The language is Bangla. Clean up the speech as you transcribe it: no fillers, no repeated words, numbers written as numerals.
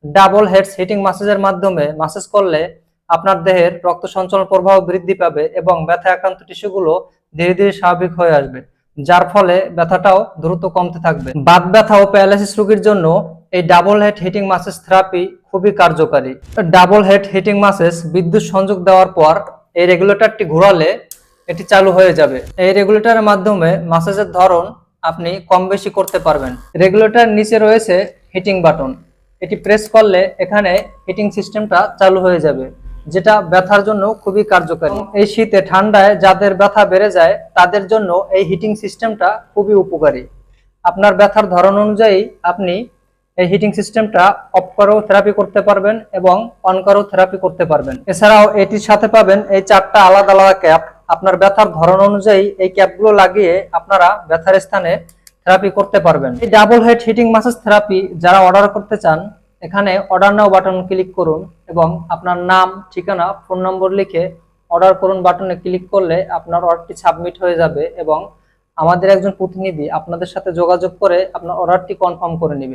ডাবল হেডস হিটিং ম্যাসাজের মাধ্যমে ম্যাসাজ করলে আপনার দেহের রক্ত সঞ্চালন প্রবাহ বৃদ্ধি পাবে এবং ব্যথা আক্রান্ত টিস্যুগুলো ধীরে ধীরে স্বাভাবিক হয়ে আসবে, যার ফলে ব্যথাটাও দ্রুত কমতে থাকবে। বাত ব্যথা ও প্যারালাইসিস রোগীর জন্য এই double head heating massage therapy খুবই কার্যকারী। ডাবল হেড হিটিং ম্যাসাজ বিদ্যুৎ সংযোগ দেওয়ার পর এই রেগুলেটরটি ঘোরালে এটি চালু হয়ে যাবে। এই রেগুলেটরের মাধ্যমে ম্যাসাজের ধরন আপনি কম বেশি করতে পারবেন। রেগুলেটর নিচে রয়েছে হিটিং বাটন, এটি প্রেস করলে এখানে হিটিং সিস্টেমটা চালু হয়ে যাবে, যেটা ব্যথার জন্য খুবই কার্যকারী। এই শীতে ঠান্ডায় যাদের ব্যথা বেড়ে যায় তাদের জন্য এই হিটিং সিস্টেমটা খুবই উপকারী। আপনার ব্যথার ধরন অনুযায়ী আপনি এই হিটিং সিস্টেমটা অফ করেও থেরাপি করতে পারবেন এবং অন করেও থেরাপি করতে পারবেন। এছাড়াও এটির সাথে পাবেন এই 4টা আলাদা আলাদা ক্যাপ। আপনার ব্যথার ধরন অনুযায়ী এই ক্যাপগুলো লাগিয়ে আপনারা ব্যথার স্থানে থেরাপি করতে পারবেন। এই double head heating massage therapy যারা অর্ডার করতে চান, এখানে অর্ডার নাও বাটন ক্লিক করুন এবং আপনার নাম, ঠিকানা, ফোন নম্বর লিখে অর্ডার করুন বাটনে ক্লিক করলে আপনার অর্ডারটি সাবমিট হয়ে যাবে এবং আমাদের একজন প্রতিনিধি আপনাদের সাথে যোগাযোগ করে আপনার অর্ডারটি কনফার্ম করে নেবে।